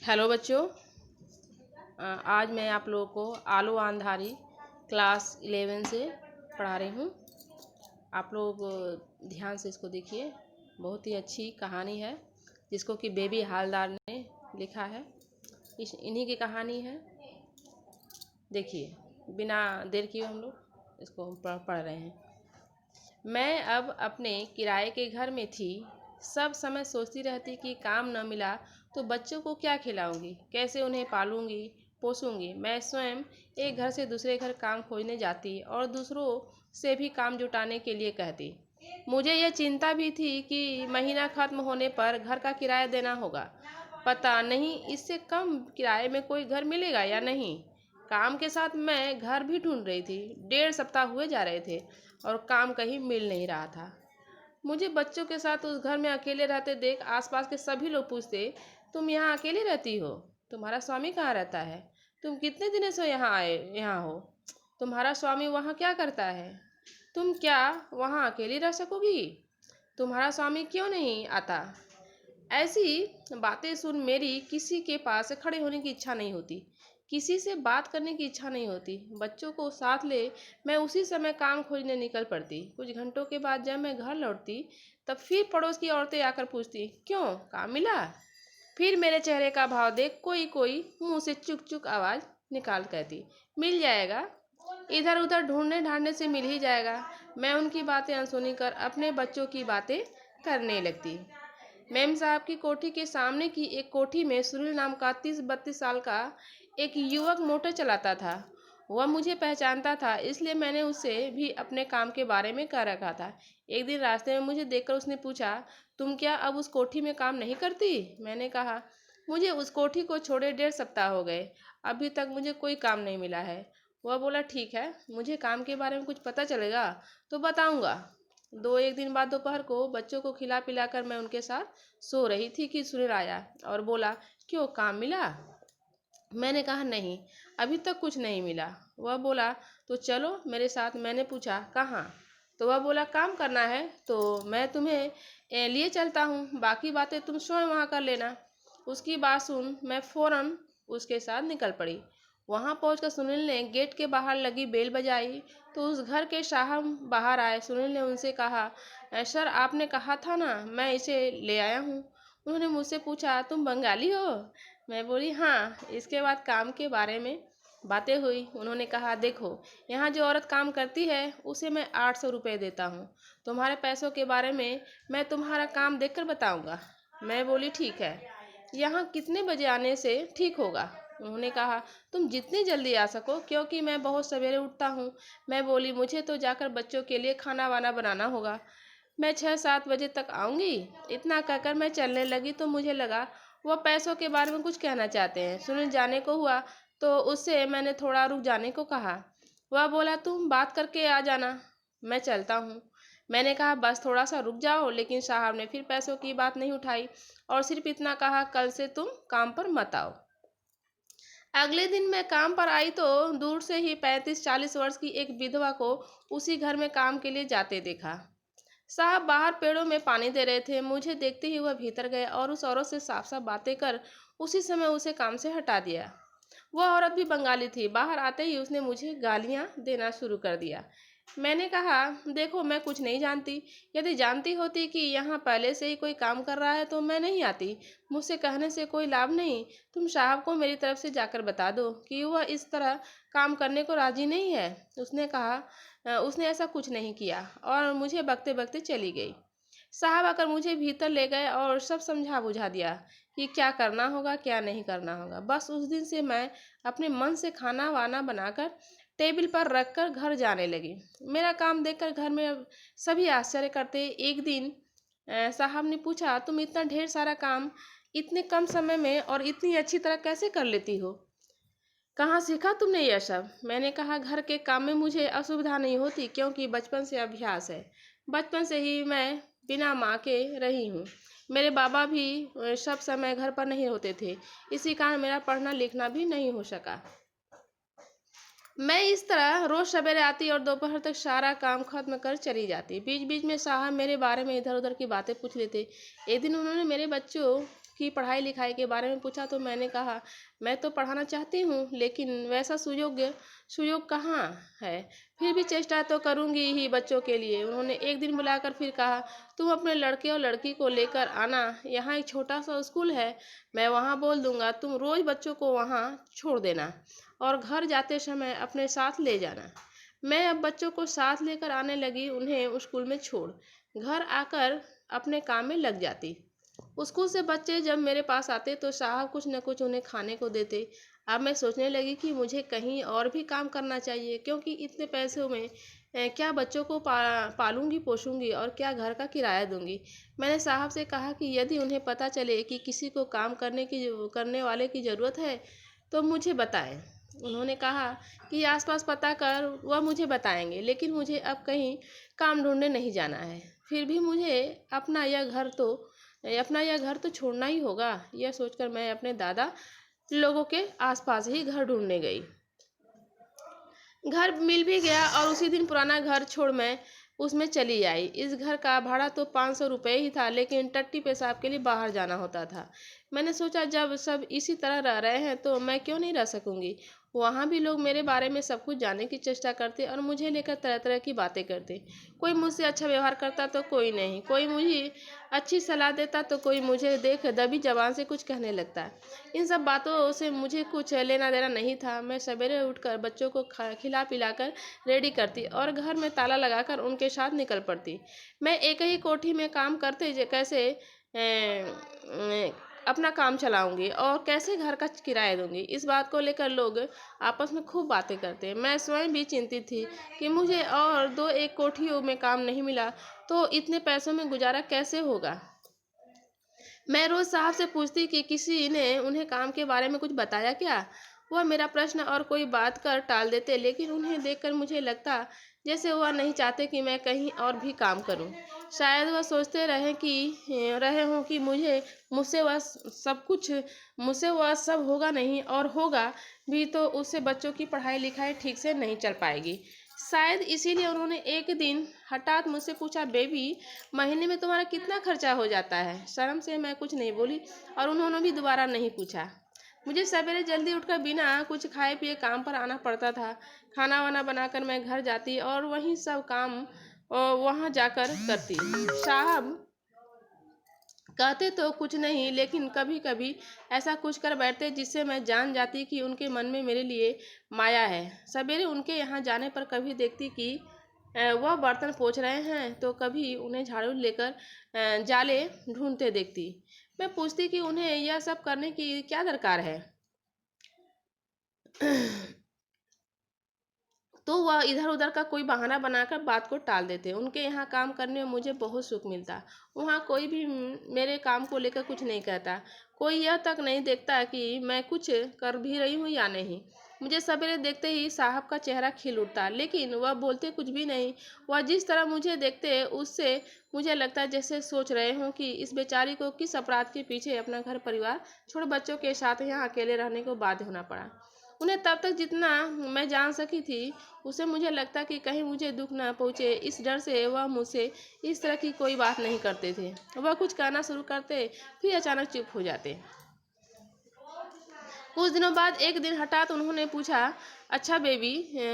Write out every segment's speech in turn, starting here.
Hello बच्चों। आज मैं आप लोगों को आलू आंधारी क्लास 11 से पढ़ा रही हूँ। आप लोग ध्यान से इसको देखिए। बहुत ही अच्छी कहानी है जिसको कि बेबी हालदार ने लिखा है। इन्हीं की कहानी है। देखिए, बिना देर किए हम लोग इसको पढ़ रहे हैं। मैं अब अपने किराए के घर में थी। सब समय सोचती रहती कि काम न मिला तो बच्चों को क्या खिलाऊंगी, कैसे उन्हें पालूंगी पोसूंगी। मैं स्वयं एक घर से दूसरे घर काम खोजने जाती और दूसरों से भी काम जुटाने के लिए कहती। मुझे यह चिंता भी थी कि महीना खत्म होने पर घर का किराया देना होगा। पता नहीं इससे कम किराए में कोई घर मिलेगा या नहीं। काम के साथ मैं घर भी ढूंढ रही थी। 1.5 सप्ताह हुए जा रहे थे और काम कहीं मिल नहीं रहा था। मुझे बच्चों के साथ उस घर में अकेले रहते देख आसपास के सभी लोग पूछते, तुम यहाँ अकेली रहती हो? तुम्हारा स्वामी कहाँ रहता है? तुम कितने दिनों से यहाँ हो? तुम्हारा स्वामी वहाँ क्या करता है? तुम क्या वहाँ अकेली रह सकोगी? तुम्हारा स्वामी क्यों नहीं आता? ऐसी बातें सुन मेरी किसी के पास खड़े होने की इच्छा नहीं होती, किसी से बात करने की इच्छा नहीं होती। बच्चों को साथ ले मैं उसी समय काम खोजने निकल पड़ती। कुछ घंटों के बाद जब मैं घर लौटती तब फिर पड़ोस की औरतें आकर पूछती, क्यों, काम मिला? फिर मेरे चेहरे का भाव देख कोई कोई मुंह से चुक चुक आवाज़ निकाल कहती, मिल जाएगा, इधर उधर ढूंढने ढांढने से मिल ही जाएगा। मैं उनकी बातें अनसुनी कर अपने बच्चों की बातें करने लगती। मेम साहब की कोठी के सामने की एक कोठी में सुनील नाम का 30-32 साल का एक युवक मोटर चलाता था। वह मुझे पहचानता था, इसलिए मैंने उससे भी अपने काम के बारे में कह रखा था। एक दिन रास्ते में मुझे देखकर उसने पूछा, तुम क्या अब उस कोठी में काम नहीं करती? मैंने कहा, मुझे उस कोठी को छोड़े 1.5 सप्ताह हो गए, अभी तक मुझे कोई काम नहीं मिला है। वह बोला, ठीक है, मुझे काम के बारे में कुछ पता चलेगा तो बताऊंगा। एक दिन बाद दोपहर को बच्चों को खिला पिलाकर मैं उनके साथ सो रही थी कि सुनील आया और बोला, क्यों, काम मिला? मैंने कहा, नहीं, अभी तक कुछ नहीं मिला। वह बोला, तो चलो मेरे साथ। मैंने पूछा, कहाँ? तो वह बोला, काम करना है तो मैं तुम्हें लिए चलता हूँ, बाकी बातें तुम स्वयं वहाँ कर लेना। उसकी बात सुन मैं फौरन उसके साथ निकल पड़ी। वहाँ पहुंचकर सुनील ने गेट के बाहर लगी बेल बजाई तो उस घर के साहब बाहर आए। सुनील ने उनसे कहा, सर, आपने कहा था ना, मैं इसे ले आया हूँ। उन्होंने मुझसे पूछा, तुम बंगाली हो? मैं बोली, हाँ। इसके बाद काम के बारे में बातें हुई। उन्होंने कहा, देखो, यहाँ जो औरत काम करती है उसे मैं 800 रुपये देता हूँ। तुम्हारे पैसों के बारे में मैं तुम्हारा काम देखकर बताऊँगा। मैं बोली, ठीक है, यहाँ कितने बजे आने से ठीक होगा? उन्होंने कहा, तुम जितनी जल्दी आ सको, क्योंकि मैं बहुत सवेरे उठता हूँ। मैं बोली, मुझे तो जाकर बच्चों के लिए खाना वाना बनाना होगा। मैं 6-7 बजे तक आऊँगी। इतना कहकर मैं चलने लगी तो मुझे लगा वह पैसों के बारे में कुछ कहना चाहते हैं। सुनील जाने को हुआ तो उससे मैंने थोड़ा रुक जाने को कहा। वह बोला, तुम बात करके आ जाना, मैं चलता हूँ। मैंने कहा, बस थोड़ा सा रुक जाओ, लेकिन साहब ने फिर पैसों की बात नहीं उठाई और सिर्फ इतना कहा, कल से तुम काम पर मत आओ। अगले दिन मैं काम पर आई तो दूर से ही 35-40 वर्ष की एक विधवा को उसी घर में काम के लिए जाते देखा। साहब बाहर पेड़ों में पानी दे रहे थे। मुझे देखते ही वह भीतर गए और उस औरत से साफ साफ बातें कर उसी समय उसे काम से हटा दिया। वह औरत भी बंगाली थी। बाहर आते ही उसने मुझे गालियां देना शुरू कर दिया। मैंने कहा, देखो, मैं कुछ नहीं जानती। यदि जानती होती कि यहाँ पहले से ही कोई काम कर रहा है तो मैं नहीं आती। मुझसे कहने से कोई लाभ नहीं। तुम साहब को मेरी तरफ से जाकर बता दो कि वह इस तरह काम करने को राजी नहीं है। उसने कहा, उसने ऐसा कुछ नहीं किया और मुझे बकते बकते चली गई। साहब आकर मुझे भीतर ले गए और सब समझा बुझा दिया कि क्या करना होगा क्या नहीं करना होगा। बस उस दिन से मैं अपने मन से खाना वाना बनाकर टेबल पर रखकर घर जाने लगी। मेरा काम देखकर घर में सभी आश्चर्य करते। एक दिन साहब ने पूछा, तुम इतना ढेर सारा काम इतने कम समय में और इतनी अच्छी तरह कैसे कर लेती हो? कहाँ सीखा तुमने यह सब? मैंने कहा, घर के काम में मुझे असुविधा नहीं होती, क्योंकि बचपन से अभ्यास है। बचपन से ही मैं बिना माँ के रही हूँ। मेरे बाबा भी सब समय घर पर नहीं होते थे, इसी कारण मेरा पढ़ना लिखना भी नहीं हो सका। मैं इस तरह रोज सवेरे आती और दोपहर तक सारा काम खत्म कर चली जाती। बीच बीच में साहब मेरे बारे में इधर उधर की बातें पूछ लेते। एक दिन उन्होंने मेरे बच्चों की पढ़ाई लिखाई के बारे में पूछा तो मैंने कहा मैं तो पढ़ाना चाहती हूँ, लेकिन वैसा सुयोग कहाँ है। फिर भी चेष्टा तो करूँगी ही बच्चों के लिए। उन्होंने एक दिन बुलाकर फिर कहा, तुम अपने लड़के और लड़की को लेकर आना, यहाँ एक छोटा सा स्कूल है, मैं वहाँ बोल दूँगा, तुम रोज़ बच्चों को वहाँ छोड़ देना और घर जाते समय अपने साथ ले जाना। मैं अब बच्चों को साथ लेकर आने लगी, उन्हें स्कूल में छोड़ घर आकर अपने काम में लग जाती। स्कूल से बच्चे जब मेरे पास आते तो साहब कुछ न कुछ उन्हें खाने को देते। अब मैं सोचने लगी कि मुझे कहीं और भी काम करना चाहिए, क्योंकि इतने पैसों में क्या बच्चों को पालूंगी पोसूंगी और क्या घर का किराया दूंगी। मैंने साहब से कहा कि यदि उन्हें पता चले कि किसी को काम करने वाले की ज़रूरत है तो मुझे बताएं। उन्होंने कहा कि आसपास पता कर वह मुझे बताएंगे, लेकिन मुझे अब कहीं काम ढूंढने नहीं जाना है। फिर भी मुझे अपना यह घर तो छोड़ना ही होगा। यह सोचकर मैं अपने दादा लोगों के आसपास ही घर ढूंढने गई। घर मिल भी गया और उसी दिन पुराना घर छोड़ मैं उसमें चली आई। इस घर का भाड़ा तो 500 रुपये ही था, लेकिन टट्टी पेशाब के लिए बाहर जाना होता था। मैंने सोचा जब सब इसी तरह रह रहे हैं तो मैं क्यों नहीं रह सकूंगी। वहाँ भी लोग मेरे बारे में सब कुछ जानने की चेष्टा करते और मुझे लेकर तरह तरह की बातें करते। कोई मुझसे अच्छा व्यवहार करता तो कोई नहीं, कोई मुझे अच्छी सलाह देता तो कोई मुझे देख दबी जबान से कुछ कहने लगता। इन सब बातों से मुझे कुछ लेना देना नहीं था। मैं सवेरे उठकर बच्चों को खिला पिलाकर रेडी करती और घर में ताला लगाकर उनके साथ निकल पड़ती। मैं एक ही कोठी में काम करते कैसे अपना काम चलाऊंगी और कैसे घर का किराया दूंगी, इस बात को लेकर लोग आपस में खूब बातें करते। मैं स्वयं भी चिंतित थी कि मुझे और दो एक कोठियों में काम नहीं मिला तो इतने पैसों में गुजारा कैसे होगा। मैं रोज साहब से पूछती कि किसी ने उन्हें काम के बारे में कुछ बताया क्या। वह मेरा प्रश्न और कोई बात कर टाल देते, लेकिन उन्हें देखकर मुझे लगता जैसे वह नहीं चाहते कि मैं कहीं और भी काम करूं। शायद वह सोचते रहे हों कि मुझसे वह सब होगा नहीं, और होगा भी तो उससे बच्चों की पढ़ाई लिखाई ठीक से नहीं चल पाएगी। शायद इसीलिए उन्होंने एक दिन हठात मुझसे पूछा, बेबी महीने में तुम्हारा कितना खर्चा हो जाता है। शर्म से मैं कुछ नहीं बोली और उन्होंने भी दोबारा नहीं पूछा। मुझे सवेरे जल्दी उठकर बिना कुछ खाए पिए काम पर आना पड़ता था। खाना वाना बनाकर मैं घर जाती और वहीं सब काम वहां जाकर करती। साहब कहते तो कुछ नहीं, लेकिन कभी कभी ऐसा कुछ कर बैठते जिससे मैं जान जाती कि उनके मन में मेरे लिए माया है। सवेरे उनके यहाँ जाने पर कभी देखती कि वह बर्तन पोंछ रहे हैं तो कभी उन्हें झाड़ू लेकर जाले ढूंढते देखती। मैं पूछती कि उन्हें यह सब करने की क्या दरकार है, तो वह इधर उधर का कोई बहाना बनाकर बात को टाल देते। उनके यहाँ काम करने में मुझे बहुत सुख मिलता। वहाँ कोई भी मेरे काम को लेकर कुछ नहीं कहता। कोई यह तक नहीं देखता कि मैं कुछ कर भी रही हूँ या नहीं। मुझे सवेरे देखते ही साहब का चेहरा खिल उठता, लेकिन वह बोलते कुछ भी नहीं। वह जिस तरह मुझे देखते उससे मुझे लगता जैसे सोच रहे हों कि इस बेचारी को किस अपराध के पीछे अपना घर परिवार छोड़ बच्चों के साथ यहाँ अकेले रहने को बाध्य होना पड़ा। उन्हें तब तक जितना मैं जान सकी थी उसे मुझे लगता कि कहीं मुझे दुख न पहुँचे, इस डर से वह मुझसे इस तरह की कोई बात नहीं करते थे। वह कुछ कहना शुरू करते फिर अचानक चुप हो जाते। कुछ दिनों बाद एक दिन हठात उन्होंने पूछा, अच्छा बेबी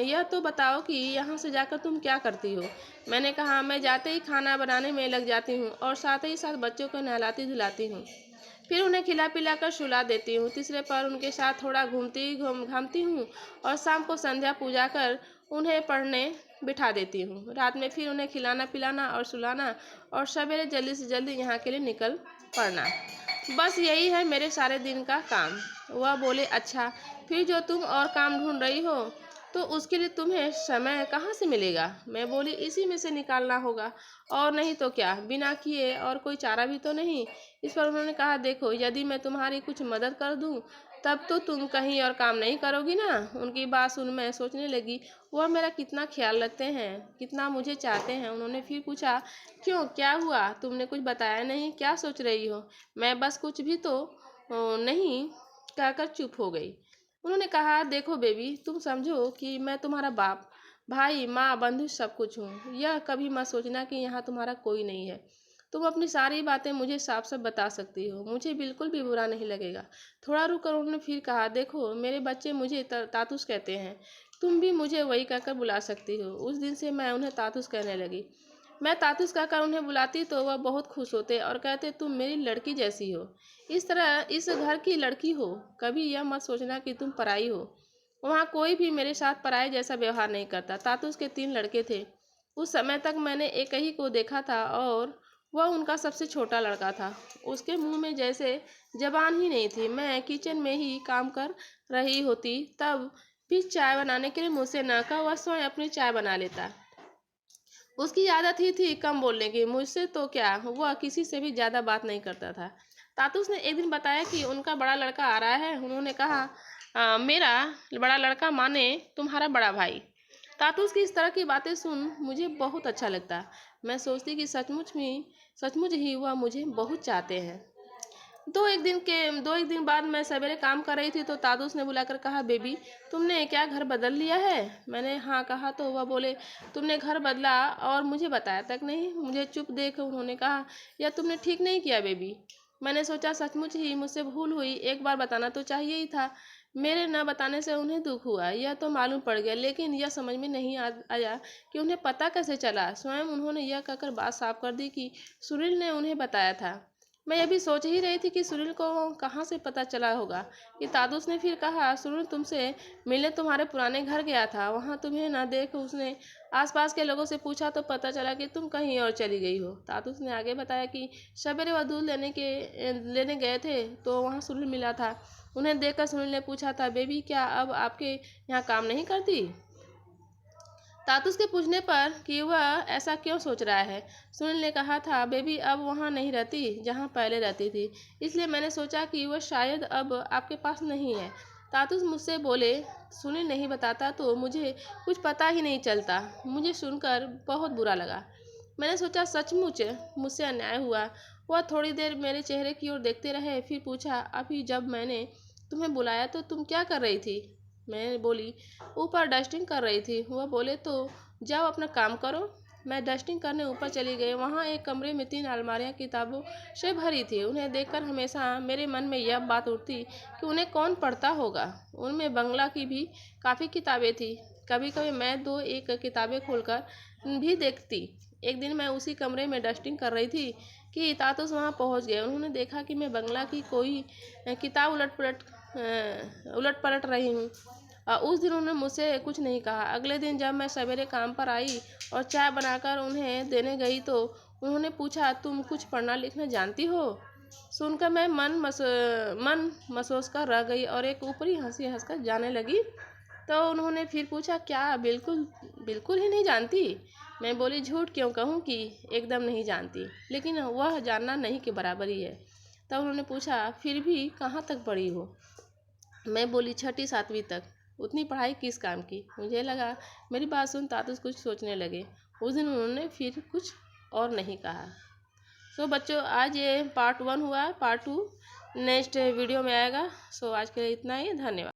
यह तो बताओ कि यहाँ से जाकर तुम क्या करती हो। मैंने कहा, मैं जाते ही खाना बनाने में लग जाती हूँ और साथ ही साथ बच्चों को नहलाती धुलाती हूँ, फिर उन्हें खिला पिला कर सुला देती हूँ। तीसरे पर उनके साथ थोड़ा घामती हूँ और शाम को संध्या पूजा कर उन्हें पढ़ने बिठा देती हूँ। रात में फिर उन्हें खिलाना पिलाना और सुलाना और सवेरे जल्दी से जल्दी यहाँ के लिए निकल पड़ना। बस यही है मेरे सारे दिन का काम। वह बोले, अच्छा फिर जो तुम और काम ढूंढ रही हो तो उसके लिए तुम्हें समय कहाँ से मिलेगा। मैं बोली, इसी में से निकालना होगा, और नहीं तो क्या, बिना किए और कोई चारा भी तो नहीं। इस पर उन्होंने कहा, देखो यदि मैं तुम्हारी कुछ मदद कर दूं तब तो तुम कहीं और काम नहीं करोगी ना। उनकी बात सुन मैं सोचने लगी, वह मेरा कितना ख्याल रखते हैं, कितना मुझे चाहते हैं। उन्होंने फिर पूछा, क्यों क्या हुआ, तुमने कुछ बताया नहीं, क्या सोच रही हो। मैं बस कुछ भी तो नहीं कहकर चुप हो गई। उन्होंने कहा, देखो बेबी तुम समझो कि मैं तुम्हारा बाप भाई माँ बंधु सब कुछ हूँ। यह कभी मत सोचना कि यहाँ तुम्हारा कोई नहीं है। तुम अपनी सारी बातें मुझे साफ साफ बता सकती हो, मुझे बिल्कुल भी बुरा नहीं लगेगा। थोड़ा रुक कर उन्होंने फिर कहा, देखो मेरे बच्चे मुझे तातुस कहते हैं, तुम भी मुझे वही कहकर बुला सकती हो। उस दिन से मैं उन्हें तातुस कहने लगी। मैं तातुस कहकर उन्हें बुलाती तो वह बहुत खुश होते और कहते, तुम मेरी लड़की जैसी हो, इस तरह इस घर की लड़की हो, कभी यह मत सोचना कि तुम पराई हो। वहाँ कोई भी मेरे साथ पराये जैसा व्यवहार नहीं करता। तातुस के 3 लड़के थे। उस समय तक मैंने एक ही को देखा था और वह उनका सबसे छोटा लड़का था। उसके मुंह में जैसे जबान ही नहीं थी। मैं किचन में ही काम कर रही होती तब भी चाय बनाने के लिए मुझसे न कहा, वह स्वयं अपनी चाय बना लेता। उसकी आदत ही थी कम बोलने की। मुझसे तो क्या, वह किसी से भी ज़्यादा बात नहीं करता था। तातुस ने एक दिन बताया कि उनका बड़ा लड़का आ रहा है। उन्होंने कहा, मेरा बड़ा लड़का माने तुम्हारा बड़ा भाई। तातुस की इस तरह की बातें सुन मुझे बहुत अच्छा लगता। मैं सोचती कि सचमुच ही वह मुझे बहुत चाहते हैं। 2 एक दिन बाद मैं सवेरे काम कर रही थी तो तादुस ने बुलाकर कहा, बेबी तुमने क्या घर बदल लिया है? मैंने हाँ कहा तो वह बोले, तुमने घर बदला और मुझे बताया तक नहीं। मुझे चुप देख उन्होंने कहा, यह तुमने ठीक नहीं किया बेबी। मैंने सोचा सचमुच ही मुझसे भूल हुई, एक बार बताना तो चाहिए ही था। मेरे न बताने से उन्हें दुख हुआ यह तो मालूम पड़ गया, लेकिन यह समझ में नहीं आया कि उन्हें पता कैसे चला। स्वयं उन्होंने यह कहकर बात साफ कर दी कि सुनील ने उन्हें बताया था। मैं ये भी सोच ही रही थी कि सुनील को कहाँ से पता चला होगा कि तादुस ने फिर कहा, सुनील तुमसे मिलने तुम्हारे पुराने घर गया था, वहाँ तुम्हें ना देख उसने आसपास के लोगों से पूछा तो पता चला कि तुम कहीं और चली गई हो। तादुस ने आगे बताया कि सवेरे वह दूध लेने गए थे तो वहाँ सुनील मिला था। उन्हें देखकर सुनील ने पूछा था, बेबी क्या अब आपके यहाँ काम नहीं करती? तातुस के पूछने पर कि वह ऐसा क्यों सोच रहा है, सुनील ने कहा था, बेबी अब वहाँ नहीं रहती जहाँ पहले रहती थी, इसलिए मैंने सोचा कि वह शायद अब आपके पास नहीं है। तातुस मुझसे बोले, सुनील नहीं बताता तो मुझे कुछ पता ही नहीं चलता। मुझे सुनकर बहुत बुरा लगा। मैंने सोचा सचमुच मुझसे अन्याय हुआ। वह थोड़ी देर मेरे चेहरे की ओर देखते रहे, फिर पूछा, अभी जब मैंने तुम्हें बुलाया तो तुम क्या कर रही थी? मैं बोली, ऊपर डस्टिंग कर रही थी। वह बोले, तो जाओ अपना काम करो। मैं डस्टिंग करने ऊपर चली गई। वहाँ एक कमरे में 3 अलमारियाँ किताबों से भरी थी। उन्हें देखकर हमेशा मेरे मन में यह बात उठती कि उन्हें कौन पढ़ता होगा। उनमें बंगला की भी काफ़ी किताबें थी। कभी कभी मैं 2 एक किताबें खोलकर भी देखती। एक दिन मैं उसी कमरे में डस्टिंग कर रही थी कि तातुस वहाँ पहुँच गए। उन्होंने देखा कि मैं बंगला की कोई किताब उलट पलट रही हूँ। उस दिन उन्होंने मुझसे कुछ नहीं कहा। अगले दिन जब मैं सवेरे काम पर आई और चाय बनाकर उन्हें देने गई तो उन्होंने पूछा, तुम कुछ पढ़ना लिखना जानती हो? सुनकर मैं मन मसोस कर रह गई और एक ऊपरी हंसी हंसकर जाने लगी। तो उन्होंने फिर पूछा, क्या बिल्कुल बिल्कुल ही नहीं जानती? मैं बोली, झूठ क्यों कहूँ कि एकदम नहीं जानती, लेकिन वह जानना नहीं के बराबर ही है। तब उन्होंने पूछा, फिर भी कहाँ तक पढ़ी हो? मैं बोली, 6ठी 7वीं तक। उतनी पढ़ाई किस काम की? मुझे लगा मेरी बात सुन तातुस कुछ सोचने लगे। उस दिन उन्होंने फिर कुछ और नहीं कहा। सो बच्चों, आज ये पार्ट 1 हुआ। पार्ट 2 नेक्स्ट वीडियो में आएगा। सो आज के लिए इतना ही, धन्यवाद।